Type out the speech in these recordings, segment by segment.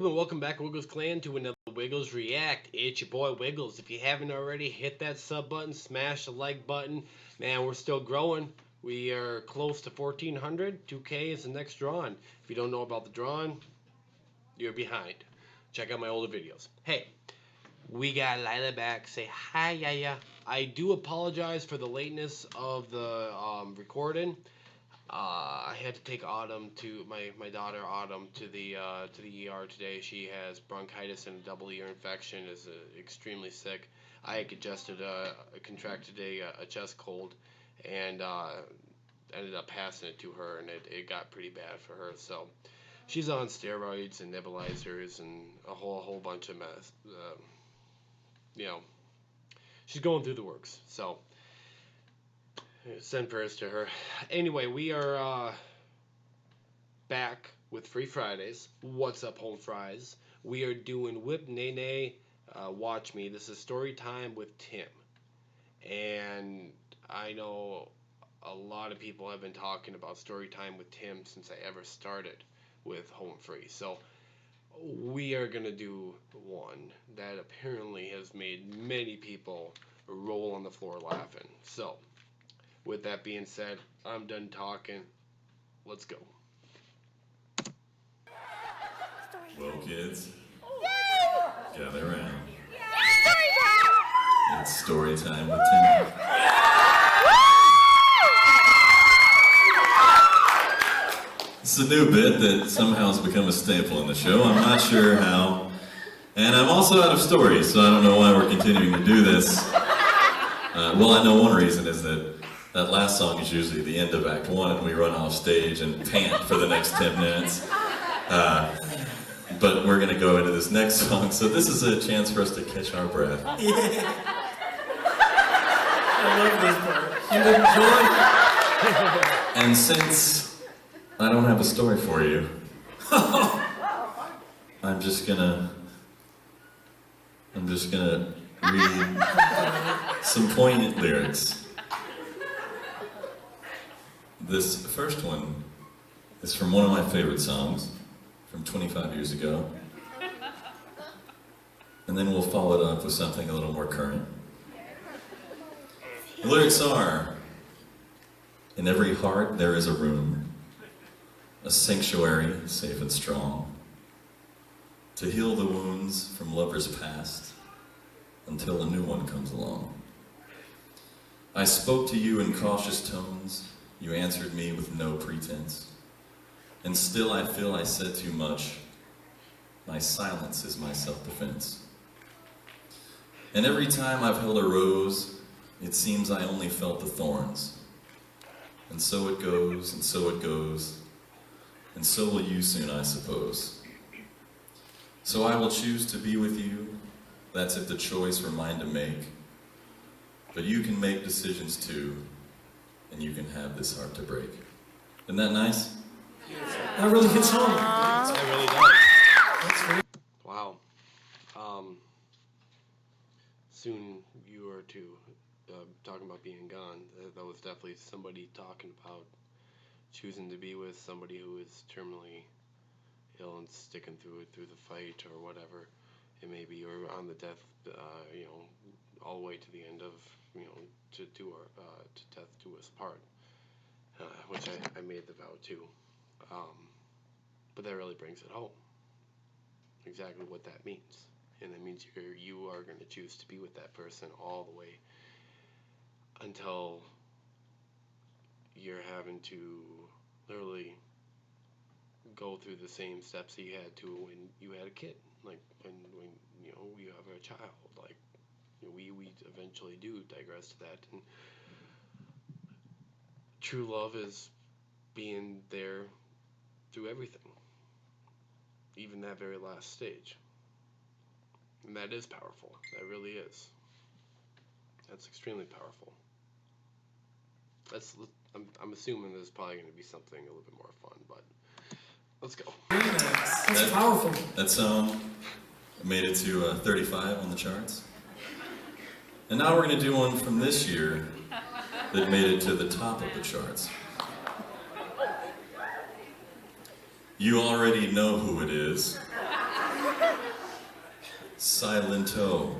And welcome back, WIGGLEZ Clan, to another WIGGLEZ React. It's your boy WIGGLEZ. If you haven't already, hit that sub button, smash the like button. Man, we're still growing. We are close to 1,400. 2K is the next drawing. If you don't know about the drawing, you're behind. Check out my older videos. Hey, we got Lila back. Say hi, Yaya. I do apologize for the lateness of the recording. I had to take Autumn to my daughter Autumn to the ER today. She has bronchitis and a double ear infection. Is extremely sick. I had contracted a chest cold, and ended up passing it to her, and it got pretty bad for her. So she's on steroids and nebulizers and a whole bunch of mess. You know, she's going through the works. So send prayers to her. Anyway, we are back with Free Fridays. What's up, home fries? We are doing Whip Nene, Watch Me. This is story time with Tim. And I know a lot of people have been talking about story time with Tim since I ever started with Home Free. So we are going to do one that apparently has made many people roll on the floor laughing. So with that being said, I'm done talking. Let's go. Well, kids, gather around. It's story time with Tim. It's a new bit that somehow has become a staple in the show. I'm not sure how. And I'm also out of stories, so I don't know why we're continuing to do this. Well, I know one reason is that last song is usually the end of Act 1, and we run off stage and pant for the next 10 minutes. But we're going to go into this next song, so this is a chance for us to catch our breath. Yeah. I love this part. And since I don't have a story for you, I'm just gonna read some poignant lyrics. This first one is from one of my favorite songs from 25 years ago. And then we'll follow it up with something a little more current. The lyrics are, in every heart there is a room, a sanctuary safe and strong, to heal the wounds from lovers past until a new one comes along. I spoke to you in cautious tones, you answered me with no pretense, and still I feel I said too much. My silence is my self-defense. And every time I've held a rose, it seems I only felt the thorns. And so it goes, and so it goes, and so will you soon, I suppose. So I will choose to be with you, that's if the choice were mine to make. But you can make decisions too, and you can have this heart to break. Isn't that nice? That really hits home. That really does. That's great. Wow. Soon you are too. Talking about being gone. That was definitely somebody talking about choosing to be with somebody who is terminally ill and sticking through it, through the fight or whatever it may be, or on the death, all the way to the end of, to death do us part, which I made the vow too. But that really brings it home. Exactly what that means. And that means you are going to choose to be with that person all the way until you're having to literally go through the same steps that you had to when you had a kid. Like when you have a child. Like we eventually do digress to that. And true love is being there through everything, even that very last stage. And that is powerful. That really is. That's extremely powerful. I'm assuming there's probably going to be something a little bit more fun, but let's go. That's powerful. That song made it to 35 on the charts. And now we're going to do one from this year that made it to the top of the charts. You already know who it is. Silento.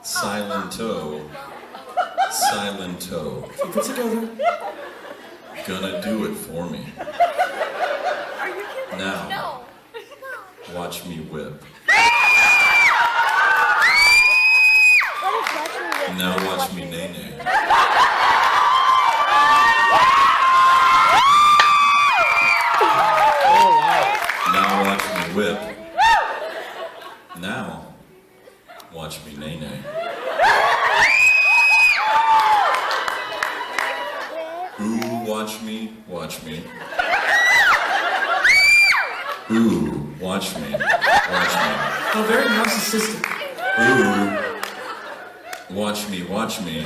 Silento. Silento. Keep it together. Gonna do it for me. Are you kidding? Now, No. watch me whip. Now watch me nay-nay. Oh wow. Now watch me whip. Now, watch me nay-nay. Ooh, watch me, watch me. Ooh, watch me, watch me. Oh, very narcissistic. Ooh, watch me, watch me.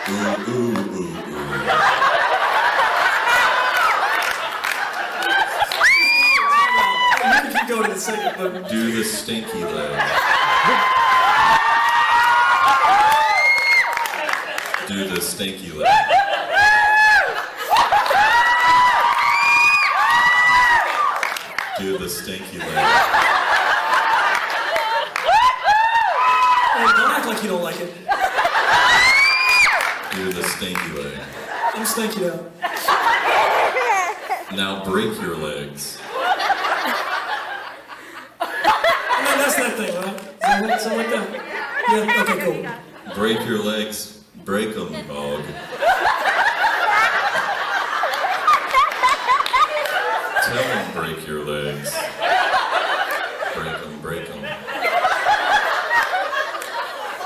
Ooh, ooh, ooh, ooh. You can keep going in a second, but Do the stinky leg. Do the stinky leg. Do the stinky leg. hey, don't act like you don't like it. Do the stinky leg. I'm stinky now. Now break your legs. No, that's that thing, right? Something like that. Yeah, okay, cool. Break your legs. Break them, dog. Tell them break your legs. Break them, break them.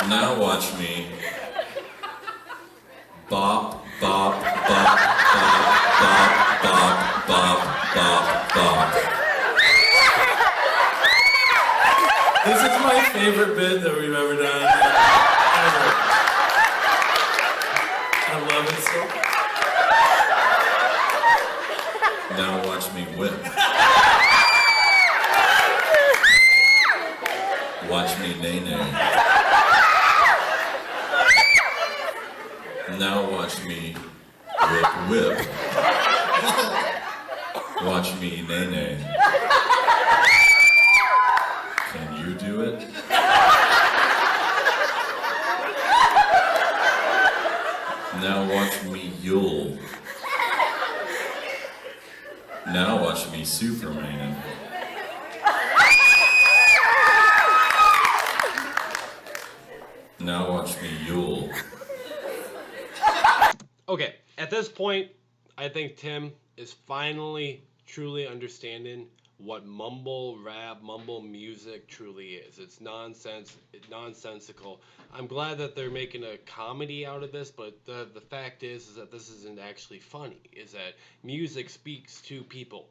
Now watch me. Bop, bop, bop, bop, bop, bop, bop, bop, bop. This is my favorite bit that we've ever done. Ever. I love it so. Now watch me whip. Watch me nay-nay. Now watch me whip whip. Watch me nay-nay. Can you do it? Now watch me yule. Now watch me Superman. Now watch me Yule. Okay, at this point, I think Tim is finally truly understanding what mumble rap, mumble music truly is. It's nonsensical. I'm glad that they're making a comedy out of this, but the fact is that this isn't actually funny. Is that music speaks to people.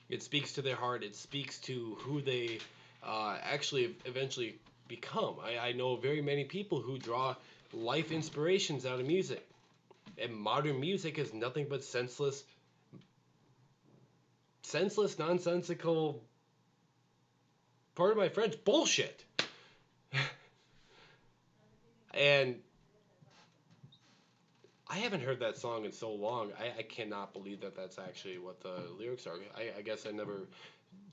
It speaks to their heart. It speaks to who they actually eventually become. I know very many people who draw life inspirations out of music. And modern music is nothing but senseless, nonsensical, pardon my French, bullshit. And I haven't heard that song in so long. I cannot believe that that's actually what the lyrics are. I guess I never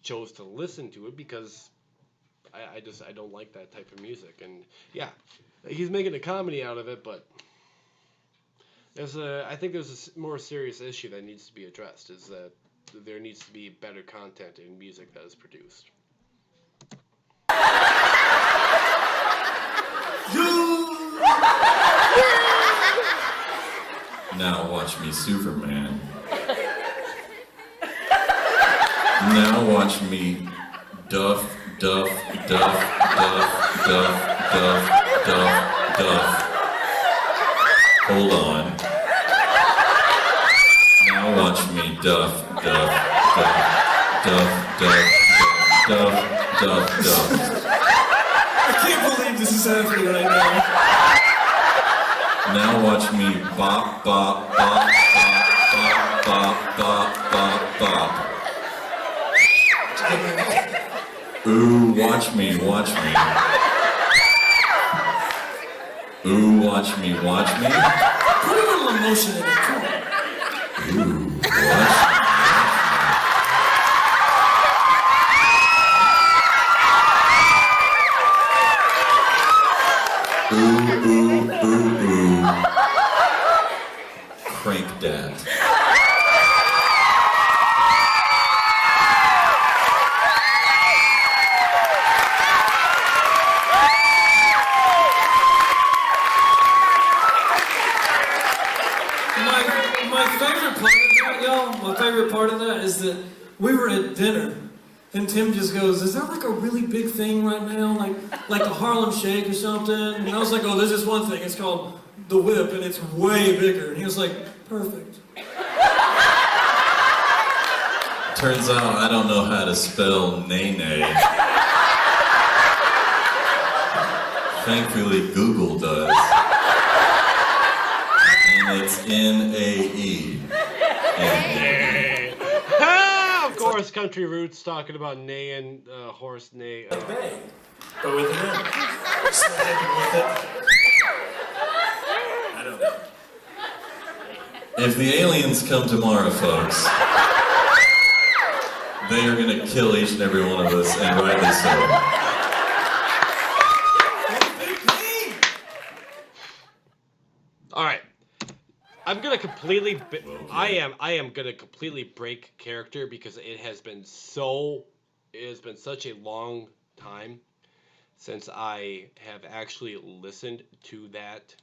chose to listen to it because I don't like that type of music. And yeah, he's making a comedy out of it, but I think there's a more serious issue that needs to be addressed, is that there needs to be better content in music that is produced. Now watch me Superman. Now watch me Duff, Duff, Duff, Duff, Duff, Duff, Duff, Duff. Hold on. Now watch me Duff, Duff, Duff, Duff, Duff, Duff, Duff, Duff. I can't believe this is happening right now. Now watch me bop, bop, bop, bop, bop, bop, bop, bop, bop. Ooh, watch me, watch me. Ooh, watch me, watch me. Put a little emotion in it, come on. Ooh, watch me. favorite part of that is that we were at dinner, and Tim just goes, "Is that like a really big thing right now, like the Harlem Shake or something?" And I was like, "Oh, there's this one thing. It's called the Whip, and it's way bigger." And he was like, "Perfect." Turns out I don't know how to spell nay-nay. Thankfully, Google does. And it's N-A-E. Of course, Country Roots talking about neighing, horse neigh. Bay, but with an N. So happy with it. I don't know. If the aliens come tomorrow, folks, they are going to kill each and every one of us, and rightly so. All right, I'm gonna completely. I am gonna completely break character because it has been such a long time since I have actually listened to that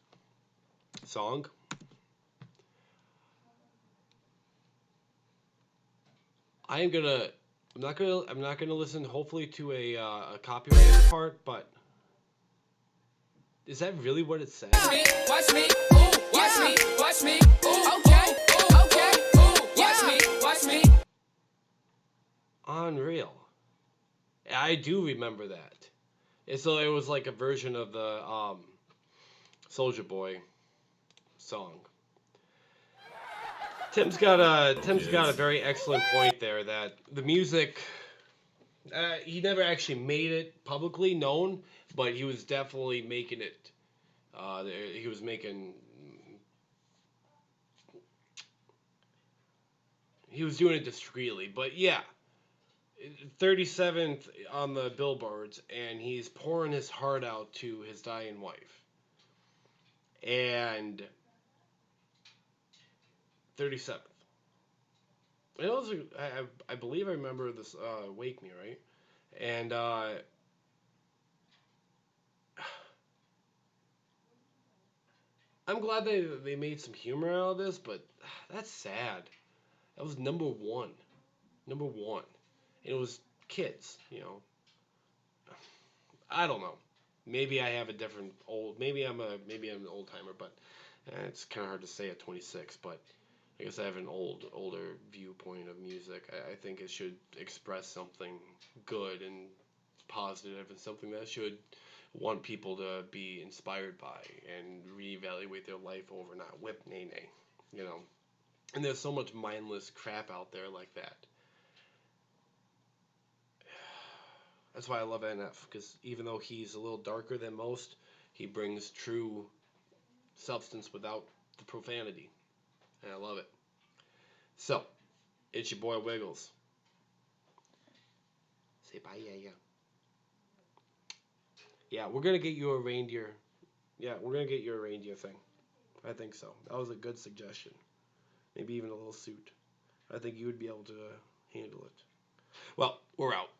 song. I'm not gonna listen. Hopefully to a copyrighted part, but is that really what it says? Watch me, ooh, watch me, watch me, ooh, okay, ooh, watch me. Unreal. I do remember that. And so it was like a version of the Soulja Boy song. Tim's got a very excellent point there that the music he never actually made it publicly known, but he was definitely making it. He was doing it discreetly, but yeah, 37th on the billboards, and he's pouring his heart out to his dying wife. And 37th. It was, I believe I remember this, Wake Me, right? And, I'm glad they made some humor out of this, but that's sad. That was number one. Number one. And it was kids, you know. I don't know. Maybe I have a different maybe I'm an old timer, but it's kind of hard to say at 26, but I guess I have an older viewpoint of music. I think it should express something good and positive and something that should want people to be inspired by and reevaluate their life over, not whip nay, you know. And there's so much mindless crap out there like that. That's why I love NF, because even though he's a little darker than most, he brings true substance without the profanity. And I love it. So, it's your boy Wiggles. Say bye, yeah. Yeah, we're going to get you a reindeer. Yeah, we're going to get you a reindeer thing. I think so. That was a good suggestion. Maybe even a little suit. I think you would be able to handle it. Well, we're out.